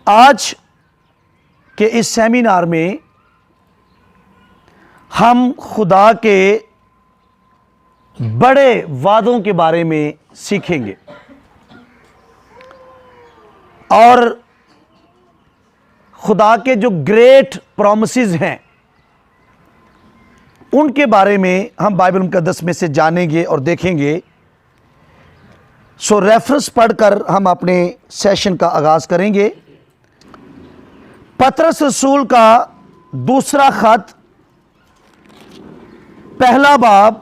आज के इस सेमिनार में हम खुदा के बड़े वादों के बारे में सीखेंगे और खुदा के जो ग्रेट प्रॉमिसेस हैं उनके बारे में हम बाइबल मुकद्दस में से जानेंगे और देखेंगे। सो रेफरेंस पढ़कर हम अपने सेशन का आगाज करेंगे। पतरस रसूल का दूसरा खत, पहला बाब,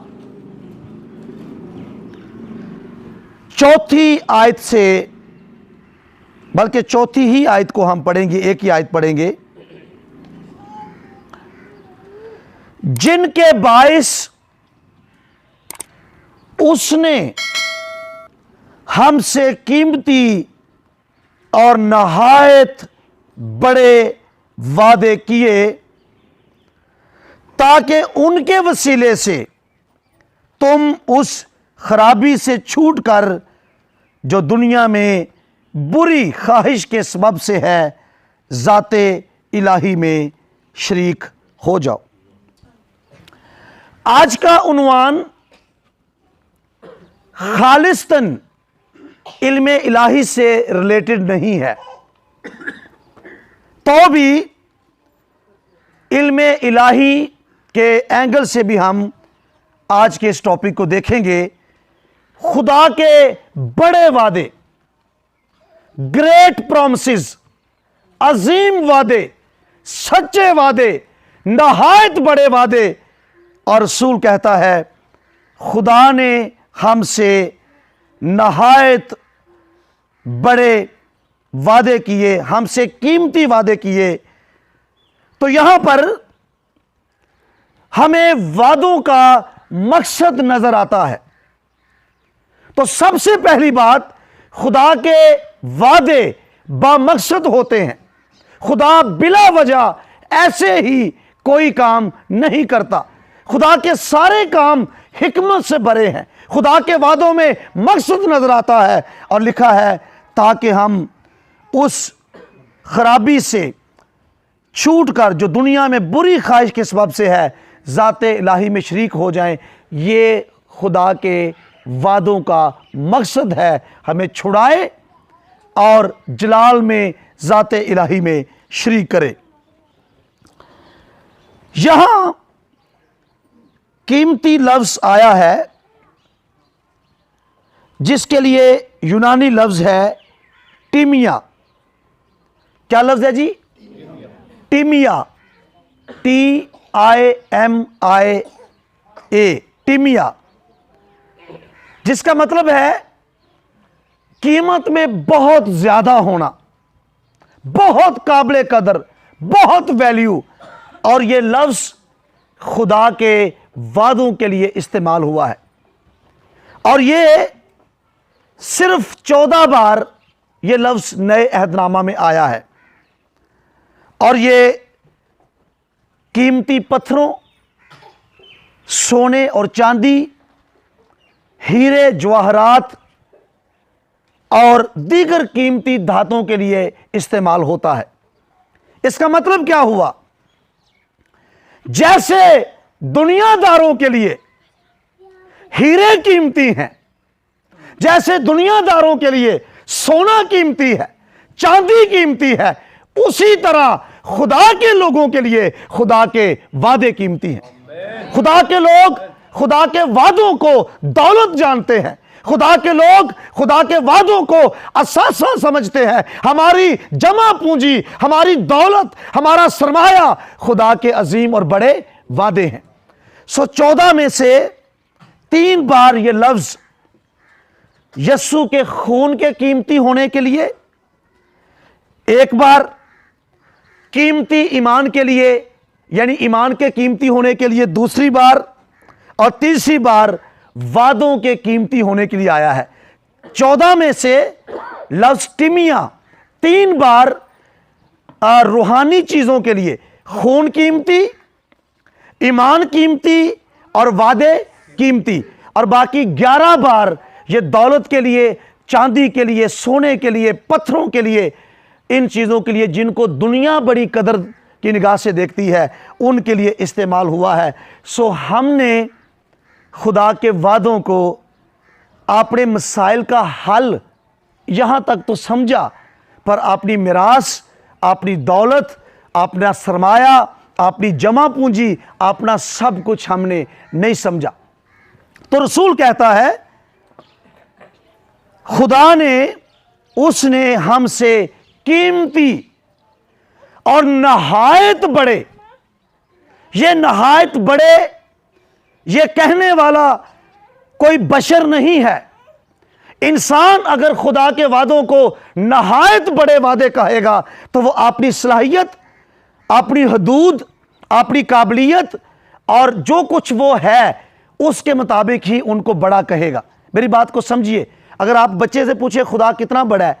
चौथी आयत से, बल्कि चौथी ही आयत को हम पढ़ेंगे, एक ही आयत पढ़ेंगे। जिनके बाइस उसने हमसे कीमती और नहायत बड़े वादे किए, ताकि उनके वसीले से तुम उस खराबी से छूटकर जो दुनिया में बुरी ख्वाहिश के सबब से है, ज़ाते इलाही में शरीक हो जाओ। आज का उन्वान खालिस्तन इल्मे इलाही से रिलेटेड नहीं है, तो भी इल्मे इलाही के एंगल से भी हम आज के इस टॉपिक को देखेंगे। खुदा के बड़े वादे, ग्रेट प्रॉमिसेस, अजीम वादे, सच्चे वादे, नहायत बड़े वादे। और रसूल कहता है खुदा ने हमसे नहायत बड़े वादे किए, हमसे कीमती वादे किए। तो यहां पर हमें वादों का मकसद नजर आता है। तो सबसे पहली बात, खुदा के वादे बामकसद होते हैं। खुदा बिला वजह ऐसे ही कोई काम नहीं करता। खुदा के सारे काम हिकमत से भरे हैं। खुदा के वादों में मकसद नजर आता है और लिखा है ताकि हम उस खराबी से छूटकर जो दुनिया में बुरी ख्वाहिश के सबब से है, ज़ाते इलाही में शरीक हो जाएं। ये खुदा के वादों का मकसद है, हमें छुड़ाए और जलाल में ज़ाते इलाही में शरीक करे। यहां कीमती लफ्ज़ आया है जिसके लिए यूनानी लफ्ज़ है टीमिया। क्या लफ्ज़ है जी? टीमिया, TIMIA, टीमिया, जिसका मतलब है कीमत में बहुत ज्यादा होना, बहुत काबिल कदर, बहुत वैल्यू। और यह लफ्ज़ खुदा के वादों के लिए इस्तेमाल हुआ है और यह सिर्फ 14 बार यह लफ्ज़ नए अहदनामा में आया है। और ये कीमती पत्थरों, सोने और चांदी, हीरे जवाहरात और दीगर कीमती धातुओं के लिए इस्तेमाल होता है। इसका मतलब क्या हुआ? जैसे दुनियादारों के लिए हीरे कीमती हैं, जैसे दुनियादारों के लिए सोना कीमती है, चांदी कीमती है, उसी तरह खुदा के लोगों के लिए खुदा के वादे कीमती हैं। खुदा के लोग खुदा के वादों को दौलत जानते हैं। खुदा के लोग खुदा के वादों को असासा समझते हैं। हमारी जमा पूंजी, हमारी दौलत, हमारा सरमाया खुदा के अजीम और बड़े वादे हैं। 14 में से 3 बार यह लफ्ज यस्सु के खून के कीमती होने के लिए, एक बार कीमती ईमान के लिए यानी ईमान के कीमती होने के लिए दूसरी बार, और तीसरी बार वादों के कीमती होने के लिए आया है। 14 में से लफ्ज टिमिया 3 बार रूहानी चीजों के लिए, खून कीमती, ईमान कीमती और वादे कीमती, और बाकी 11 बार ये दौलत के लिए, चांदी के लिए, सोने के लिए, पत्थरों के लिए, इन चीज़ों के लिए जिनको दुनिया बड़ी कदर की निगाह से देखती है, उनके लिए इस्तेमाल हुआ है। सो हमने खुदा के वादों को अपने मसाइल का हल यहाँ तक तो समझा, पर अपनी मिरास, अपनी दौलत, अपना सरमाया, अपनी जमा पूंजी, अपना सब कुछ हमने नहीं समझा। तो रसूल कहता है खुदा ने, उसने हमसे कीमती और नहायत बड़े, ये नहायत बड़े, ये कहने वाला कोई बशर नहीं है। इंसान अगर खुदा के वादों को नहायत बड़े वादे कहेगा तो वो अपनी सलाहियत, अपनी हदूद, अपनी काबिलियत और जो कुछ वो है उसके मुताबिक ही उनको बड़ा कहेगा। मेरी बात को समझिए, अगर आप बच्चे से पूछे खुदा कितना बड़ा है,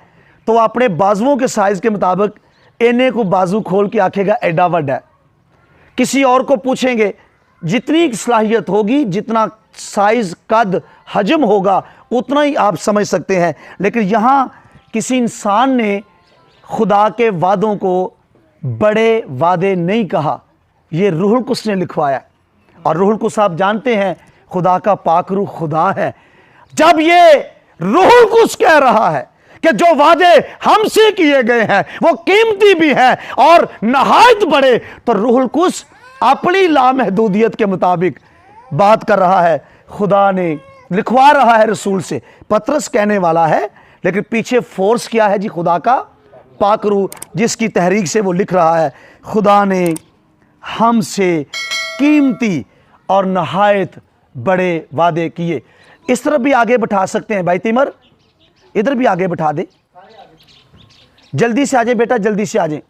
तो अपने बाजुओं के साइज के मुताबिक इन्हें को बाजू खोल के आखेगा एडा बड़ा है। किसी और को पूछेंगे, जितनी सलाहियत होगी, जितना साइज, कद, हजम होगा, उतना ही आप समझ सकते हैं। लेकिन यहां किसी इंसान ने खुदा के वादों को बड़े वादे नहीं कहा, ये रूहुल कुद्स ने लिखवाया। और रूहुल कुद्स आप जानते हैं खुदा का पाक रूह खुदा है। जब ये रूहुल कुद्स कह रहा है कि जो वादे हमसे किए गए हैं वो कीमती भी है और नहायत बड़े, तो रूहुल कुद्स अपनी लामहदूदियत के मुताबिक बात कर रहा है। खुदा ने लिखवा रहा है रसूल से, पतरस कहने वाला है, लेकिन पीछे फोर्स क्या है जी? खुदा का पाक रूह, जिसकी तहरीक से वो लिख रहा है खुदा ने हमसे कीमती और नहायत बड़े वादे किए। इस तरफ भी आगे बैठा सकते हैं भाई तिमर, इधर भी आगे बैठा दे, जल्दी से आ जाए बेटा, जल्दी से आ जाए।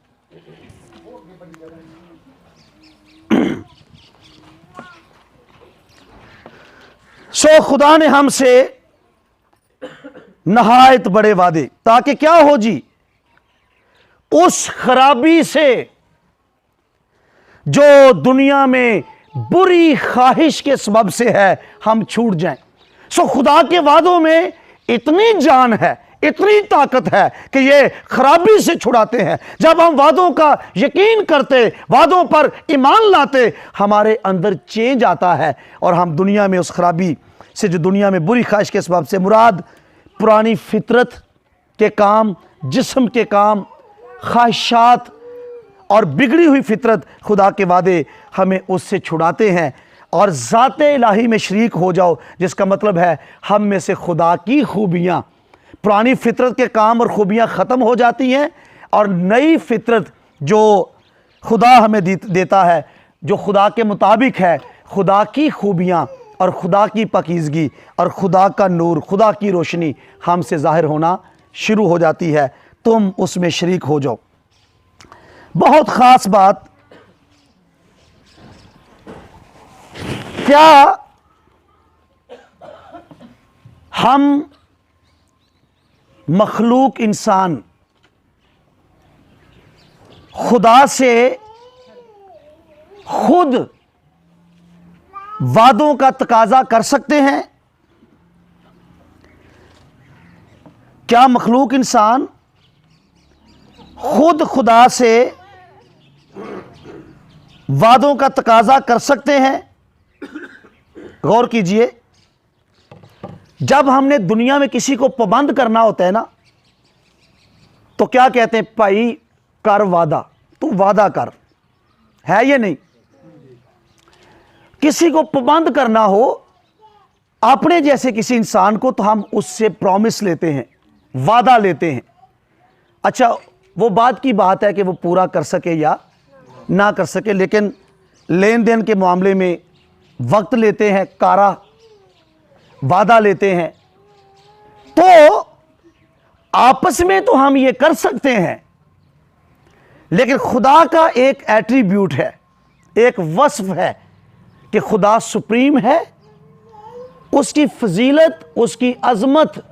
सो खुदा ने हमसे नहायत बड़े वादे, ताकि क्या हो जी? उस खराबी से जो दुनिया में बुरी ख्वाहिश के सबब से है, हम छूट जाएं। सो खुदा के वादों में इतनी जान है, इतनी ताकत है कि ये खराबी से छुड़ाते हैं। जब हम वादों का यकीन करते, वादों पर ईमान लाते, हमारे अंदर चेंज आता है और हम दुनिया में उस खराबी से, जो दुनिया में बुरी ख्वाहिश के सबब से, मुराद पुरानी फितरत के काम, जिस्म के काम, ख्वाहिशात और बिगड़ी हुई फितरत, खुदा के वादे हमें उससे छुड़ाते हैं। और ज़ाते इलाही में शरीक हो जाओ, जिसका मतलब है हम में से खुदा की खूबियाँ, पुरानी फितरत के काम और खूबियाँ ख़त्म हो जाती हैं और नई फितरत जो खुदा हमें देता है, जो खुदा के मुताबिक है, खुदा की खूबियाँ और खुदा की पाकीज़गी और खुदा का नूर, खुदा की रोशनी हमसे ज़ाहिर होना शुरू हो जाती है। तुम उसमें शरीक हो जाओ। बहुत ख़ास बात, क्या हम मखलूक इंसान खुदा से खुद वादों का तकाजा कर सकते हैं? क्या मखलूक इंसान खुद खुदा से वादों का तकाजा कर सकते हैं? गौर कीजिए, जब हमने दुनिया में किसी को पाबंद करना होता है ना, तो क्या कहते हैं? भाई कर वादा, तू वादा कर, है ये नहीं? किसी को पाबंद करना हो अपने जैसे किसी इंसान को, तो हम उससे प्रॉमिस लेते हैं, वादा लेते हैं। अच्छा, वो बात की बात है कि वो पूरा कर सके या ना कर सके, लेकिन लेन देन के मामले में वक्त लेते हैं, कारा वादा लेते हैं। तो आपस में तो हम ये कर सकते हैं, लेकिन खुदा का एक एट्रीब्यूट है, एक वस्फ है कि खुदा सुप्रीम है। उसकी फजीलत, उसकी अजमत,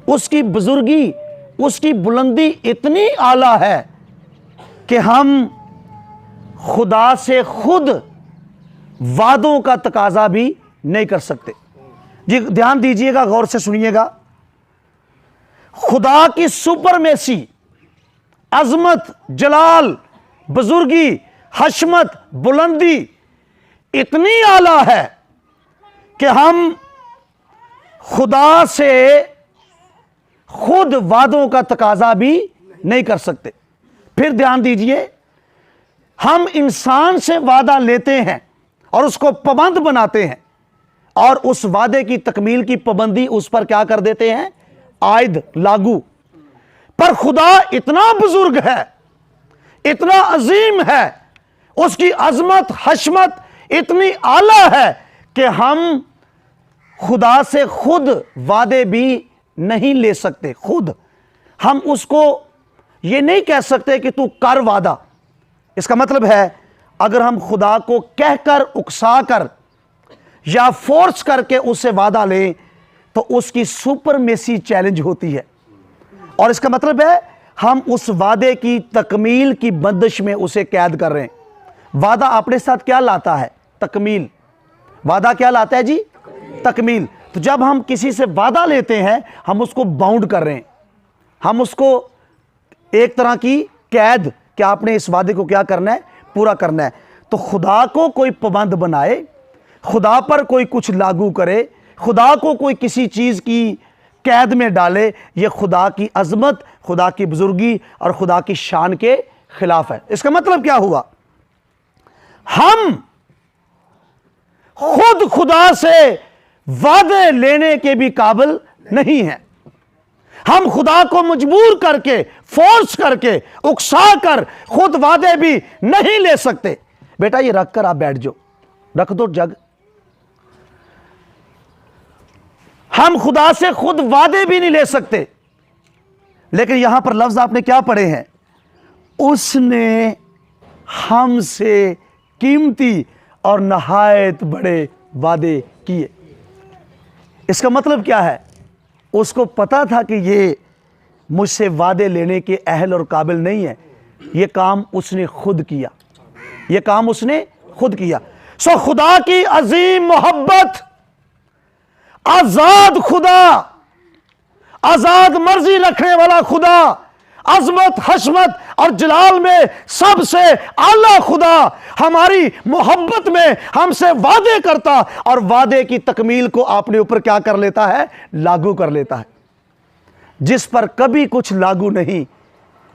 उसकी बुजुर्गी, उसकी बुलंदी इतनी आला है कि हम खुदा से खुद वादों का तकाजा भी नहीं कर सकते। जी ध्यान दीजिएगा, गौर से सुनिएगा। खुदा की सुपरमेसी, अजमत, जलाल, बुजुर्गी, हशमत, बुलंदी इतनी आला है कि हम खुदा से खुद वादों का तकाजा भी नहीं कर सकते। फिर ध्यान दीजिए, हम इंसान से वादा लेते हैं और उसको पाबंद बनाते हैं और उस वादे की तकमील की पाबंदी उस पर क्या कर देते हैं, आयद, लागू। पर खुदा इतना बुजुर्ग है, इतना अजीम है, उसकी अजमत, हशमत इतनी आला है कि हम खुदा से खुद वादे भी नहीं ले सकते। खुद हम उसको ये नहीं कह सकते कि तू कर वादा। इसका मतलब है अगर हम खुदा को कहकर, उकसाकर या फोर्स करके उससे वादा लें तो उसकी सुपरमेसी चैलेंज होती है और इसका मतलब है हम उस वादे की तकमील की बंदिश में उसे कैद कर रहे हैं। वादा अपने साथ क्या लाता है, तकमील। वादा क्या लाता है जी, तकमील। तो जब हम किसी से वादा लेते हैं हम उसको बाउंड कर रहे हैं, हम उसको एक तरह की कैद कि आपने इस वादे को क्या करना है, पूरा करना है। तो खुदा को कोई पाबंद बनाए, खुदा पर कोई कुछ लागू करे, खुदा को कोई किसी चीज की कैद में डाले, यह खुदा की अजमत, खुदा की बुजुर्गी और खुदा की शान के खिलाफ है। इसका मतलब क्या हुआ, हम खुद खुदा से वादे लेने के भी काबिल नहीं हैं। हम खुदा को मजबूर करके, फोर्स करके, उकसा कर खुद वादे भी नहीं ले सकते। बेटा ये रख कर आप बैठ जाओ, रख दो जग। हम खुदा से खुद वादे भी नहीं ले सकते। लेकिन यहां पर लफ्ज आपने क्या पढ़े हैं, उसने हमसे कीमती और नहायत बड़े वादे किए। इसका मतलब क्या है, उसको पता था कि ये मुझसे वादे लेने के अहल और काबिल नहीं है। ये काम उसने खुद किया, ये काम उसने खुद किया। सो खुदा की अजीम मोहब्बत, आजाद खुदा, आजाद मर्जी रखने वाला खुदा, अजमत, हशमत और जलाल में सबसे आला खुदा हमारी मोहब्बत में हमसे वादे करता और वादे की तकमील को अपने ऊपर क्या कर लेता है, लागू कर लेता है। जिस पर कभी कुछ लागू नहीं,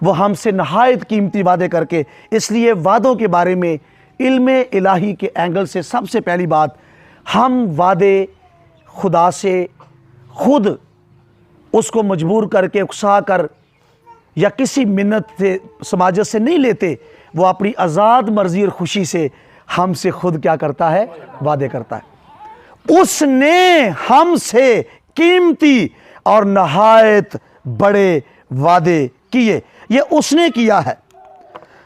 वो हमसे नहायत कीमती वादे करके। इसलिए वादों के बारे में इल्मे इलाही के एंगल से सबसे पहली बात, हम वादे खुदा से खुद उसको मजबूर करके, उकसा कर या किसी मिन्नत से, समाजत से नहीं लेते। वो अपनी आज़ाद मर्जी और खुशी से हमसे खुद क्या करता है, वादे करता है। उसने हमसे कीमती और नहायत बड़े वादे किए, ये उसने किया है।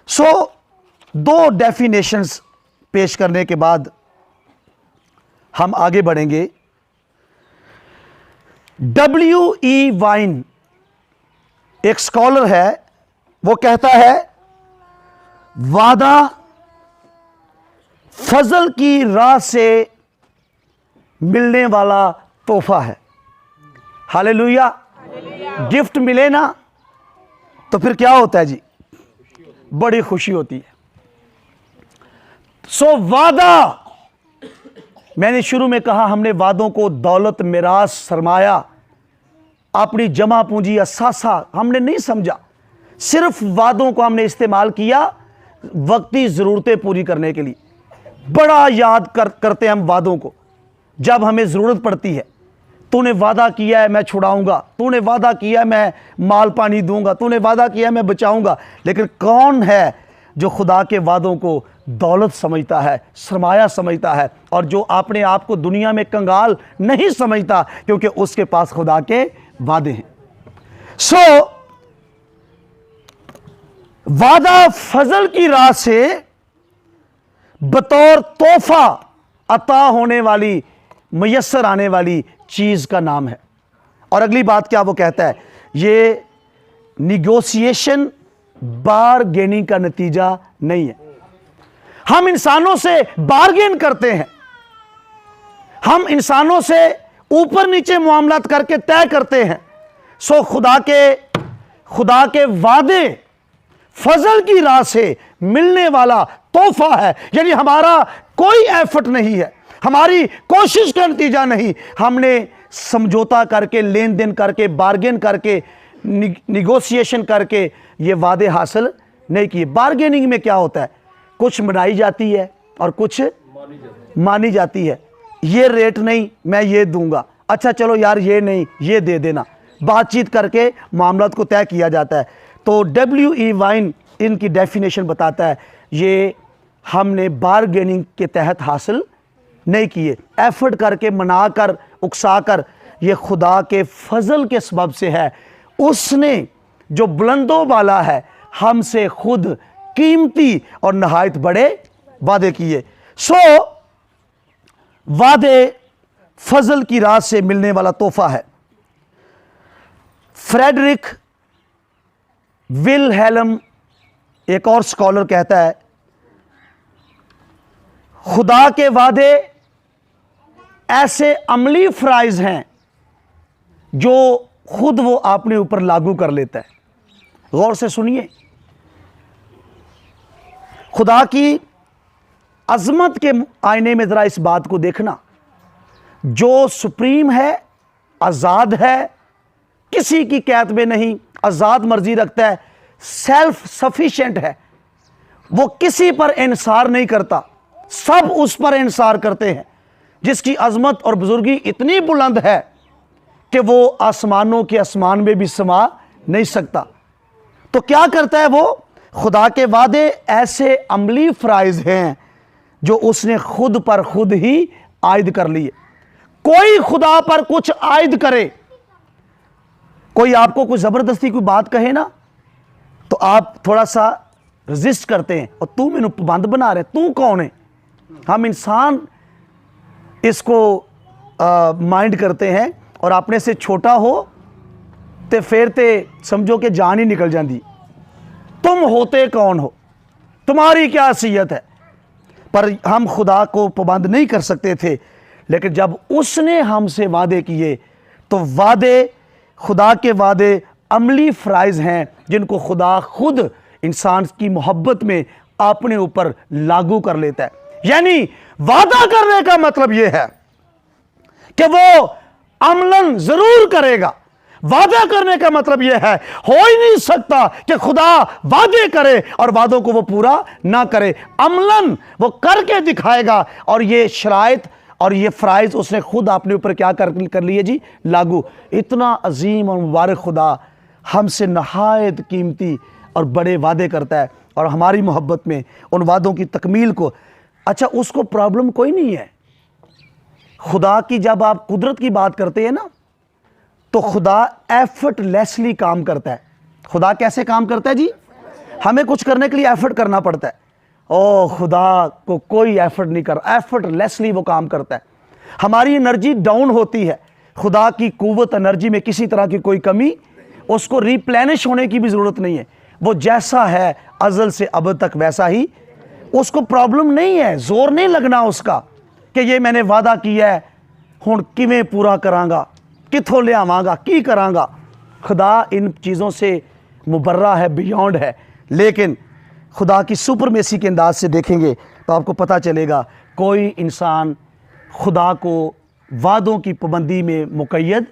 सो दो डेफिनेशंस पेश करने के बाद हम आगे बढ़ेंगे। W.E. वाइन एक स्कॉलर है, वो कहता है वादा फजल की राह से मिलने वाला तोहफा है। हालेलुया। गिफ्ट मिले ना तो फिर क्या होता है जी, बड़ी खुशी होती है। सो वादा, मैंने शुरू में कहा हमने वादों को दौलत, मिरास, सरमाया, अपनी जमा पूंजी, असासा हमने नहीं समझा। सिर्फ वादों को हमने इस्तेमाल किया वक्ती ज़रूरतें पूरी करने के लिए। बड़ा याद करते हैं हम वादों को जब हमें ज़रूरत पड़ती है। तूने वादा किया है मैं छुड़ाऊंगा, तूने वादा किया है मैं माल पानी दूंगा, तूने वादा किया है मैं बचाऊंगा। लेकिन कौन है जो खुदा के वादों को दौलत समझता है, सरमाया समझता है, और जो अपने आप को दुनिया में कंगाल नहीं समझता, क्योंकि उसके पास खुदा के वादे हैं। सो वादा फजल की राह से बतौर तोहफा अता होने वाली, मुयस्सर आने वाली चीज का नाम है। और अगली बात क्या वो कहता है, ये निगोशिएशन, बारगेनिंग का नतीजा नहीं है। हम इंसानों से बार्गेन करते हैं, हम इंसानों से ऊपर नीचे मामलात करके तय करते हैं। सो खुदा के वादे फजल की राह से मिलने वाला तोहफा है। यानी हमारा कोई एफर्ट नहीं है, हमारी कोशिश का नतीजा नहीं, हमने समझौता करके, लेन देन करके, बार्गेन करके, निगोशिएशन करके ये वादे हासिल नहीं किए। बार्गेनिंग में क्या होता है, कुछ मनाई जाती है और कुछ मानी जाती है। ये रेट नहीं, मैं ये दूंगा, अच्छा चलो यार ये नहीं, ये दे देना, बातचीत करके मामला को तय किया जाता है। तो W.E. वाइन इनकी डेफिनेशन बताता है, ये हमने बारगेनिंग के तहत हासिल नहीं किए, एफर्ट करके, मनाकर, उकसाकर, ये खुदा के फजल के सबब से है। उसने जो बुलंदों वाला है हमसे खुद कीमती और नहायत बड़े वादे किए। सो वादे फजल की राह से मिलने वाला तोहफा है। फ्रेडरिक विलहेल्म एक और स्कॉलर कहता है, खुदा के वादे ऐसे अमली फ्राइज हैं जो खुद वो अपने ऊपर लागू कर लेता है। गौर से सुनिए, खुदा की अजमत के आईने में जरा इस बात को देखना, जो सुप्रीम है, आजाद है, किसी की कैद में नहीं, आजाद मर्जी रखता है, सेल्फ सफिशिएंट है, वो किसी पर इंसार नहीं करता, सब उस पर इंसार करते हैं, जिसकी अजमत और बुजुर्गी इतनी बुलंद है कि वो आसमानों के आसमान में भी समा नहीं सकता। तो क्या करता है वो, खुदा के वादे ऐसे अमली फ्राइज हैं जो उसने खुद पर खुद ही आयद कर लिए। कोई खुदा पर कुछ आयद करे, कोई आपको कुछ जबरदस्ती कोई बात कहे ना, तो आप थोड़ा सा रजिस्ट करते हैं, और तू मैनू पाबंद बना रहे, तू कौन है। हम इंसान इसको माइंड करते हैं, और अपने से छोटा हो तो फिर ते समझो कि जान ही निकल जाती। तुम होते कौन हो, तुम्हारी क्या हैसियत है। पर हम खुदा को पाबंद नहीं कर सकते थे, लेकिन जब उसने हमसे वादे किए तो वादे, खुदा के वादे अमली फ्राइज हैं जिनको खुदा खुद इंसान की मोहब्बत में अपने ऊपर लागू कर लेता है। यानी वादा करने का मतलब यह है कि वो अमलन जरूर करेगा। वादा करने का मतलब यह है, हो ही नहीं सकता कि खुदा वादे करे और वादों को वो पूरा ना करे। अमलन वो करके दिखाएगा, और ये शराइत और ये फ्राइज उसने खुद अपने ऊपर क्या कर लिए जी, लागू। इतना अजीम और मुबारक खुदा हमसे नहायत कीमती और बड़े वादे करता है, और हमारी मोहब्बत में उन वादों की तकमील को, अच्छा उसको प्रॉब्लम कोई नहीं है। खुदा की जब आप कुदरत की बात करते हैं ना, तो खुदा एफर्टलेसली काम करता है। खुदा कैसे काम करता है जी, हमें कुछ करने के लिए एफर्ट करना पड़ता है। ओ खुदा को कोई एफर्ट नहीं कर, एफर्टलेसली वो काम करता है। हमारी एनर्जी डाउन होती है, खुदा की कुव्वत एनर्जी में किसी तरह की कोई कमी, उसको रिप्लेनिश होने की भी ज़रूरत नहीं है। वो जैसा है अज़ल से अब तक वैसा ही, उसको प्रॉब्लम नहीं है, जोर नहीं लगना उसका कि ये मैंने वादा किया है हुण किवें पूरा करांगा, किथों ले आवांगा, की करांगा। खुदा इन चीज़ों से मुबर्रा है, बियॉन्ड है। लेकिन खुदा की सुपरमेसी के अंदाज से देखेंगे तो आपको पता चलेगा, कोई इंसान खुदा को वादों की पाबंदी में मुक़य्यद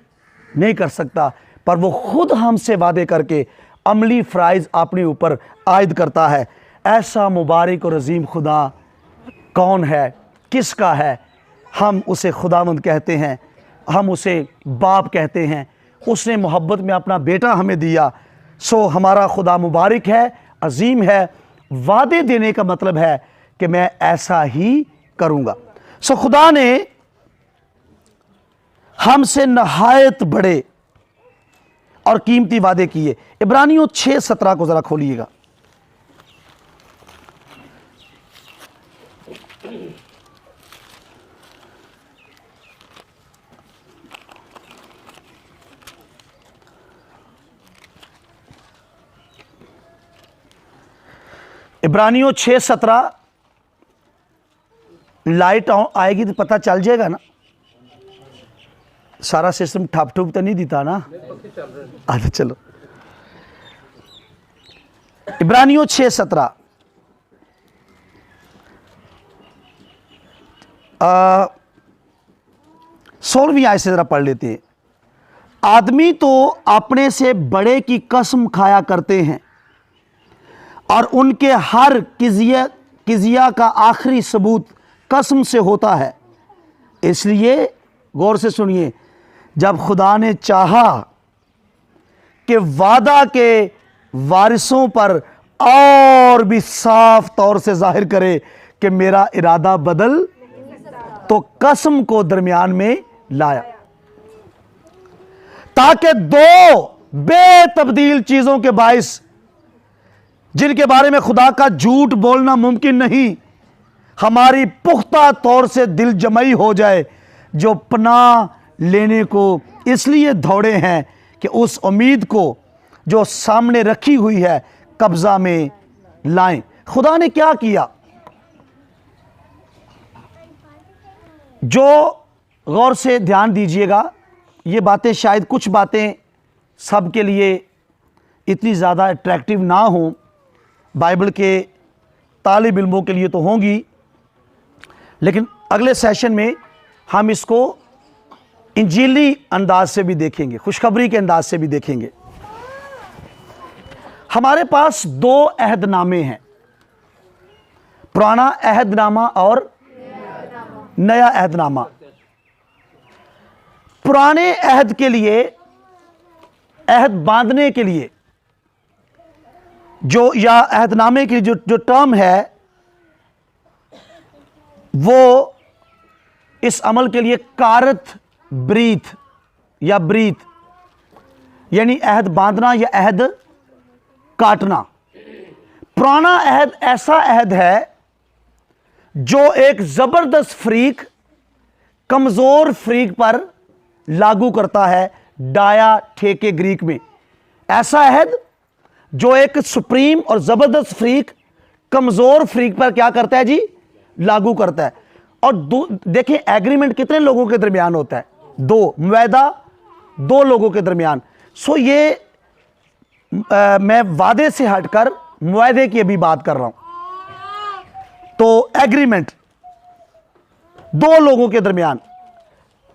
नहीं कर सकता, पर वो खुद हमसे वादे करके अमली फ़राइज़ अपने ऊपर आयद करता है। ऐसा मुबारक और अजीम खुदा कौन है, किसका है। हम उसे खुदावंद कहते हैं, हम उसे बाप कहते हैं। उसने मोहब्बत में अपना बेटा हमें दिया। सो हमारा खुदा मुबारक है, अजीम है। वादे देने का मतलब है कि मैं ऐसा ही करूँगा। सो खुदा ने हमसे नहायत बड़े और कीमती वादे किए। इब्रानियों 6:17 को ज़रा खोलिएगा। इब्रानियों 6:17 लाइट आएगी तो पता चल जाएगा ना। सारा सिस्टम ठप ठुप तो नहीं देता ना? अच्छा चलो, इब्रानियों 6:17 16वीं आयत से जरा पढ़ लेते हैं। आदमी तो अपने से बड़े की कसम खाया करते हैं और उनके हर किजिया का आखिरी सबूत कसम से होता है। इसलिए गौर से सुनिए, जब खुदा ने चाहा कि वादा के वारिसों पर और भी साफ तौर से जाहिर करे कि मेरा इरादा बदल, तो कसम को दरमियान में लाया ताकि दो बेतब्दील चीजों के बाइस, जिनके बारे में खुदा का झूठ बोलना मुमकिन नहीं, हमारी पुख्ता तौर से दिल जमई हो जाए, जो पनाह लेने को इसलिए दौड़े हैं कि उस उम्मीद को जो सामने रखी हुई है कब्जा में लाएं। खुदा ने क्या किया? जो गौर से ध्यान दीजिएगा, ये बातें शायद कुछ बातें सबके लिए इतनी ज़्यादा अट्रैक्टिव ना हों, बाइबल के तालिब इल्मों के लिए तो होंगी, लेकिन अगले सेशन में हम इसको इंजीली अंदाज से भी देखेंगे, खुशखबरी के अंदाज से भी देखेंगे। हमारे पास 2 अहदनामे हैं, पुराना अहदनामा और नया अहदनामा। पुराने अहद के लिए, अहद बांधने के लिए जो, या अहदनामे की जो टर्म है, वो इस अमल के लिए कारत ब्रीथ या ब्रीथ, यानी अहद बांधना या अहद काटना। पुराना अहद ऐसा अहद है जो एक जबरदस्त फ्रीक, कमजोर फ्रीक पर लागू करता है, डाया ठेके ग्रीक में। ऐसा अहद जो एक सुप्रीम और जबरदस्त फ्रीक, कमजोर फ्रीक पर क्या करता है जी? लागू करता है। और देखिए एग्रीमेंट कितने लोगों के दरमियान होता है? 2, मुआहदा 2 लोगों के दरमियान। सो ये मैं वादे से हटकर मुआहदे की अभी बात कर रहा हूं। तो एग्रीमेंट 2 लोगों के दरमियान।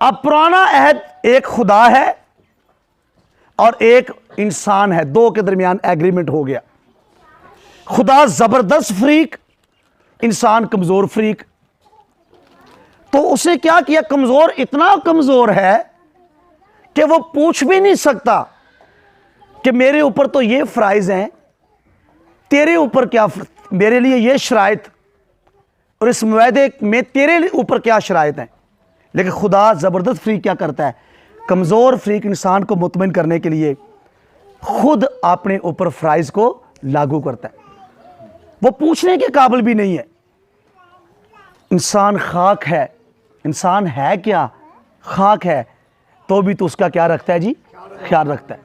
अब पुराना अहद एक खुदा है और एक इंसान है, 2 के दरमियान एग्रीमेंट हो गया। खुदा जबरदस्त फ्रीक, इंसान कमजोर फ्रीक। तो उसने क्या किया? कमजोर इतना कमजोर है कि वो पूछ भी नहीं सकता कि मेरे ऊपर तो ये फ्राइज हैं, तेरे ऊपर क्या, मेरे लिए ये शराइत और इस मुआहदे में तेरे ऊपर क्या शराइत हैं। लेकिन खुदा जबरदस्त फ्रीक क्या करता है? कमजोर फ्रीक इंसान को मुतमिन करने के लिए खुद अपने ऊपर फ्राइज को लागू करता है। वो पूछने के काबिल भी नहीं है। इंसान खाक है, इंसान है क्या? खाक है, तो भी तो उसका क्या रखता है जी? ख्याल रखता है।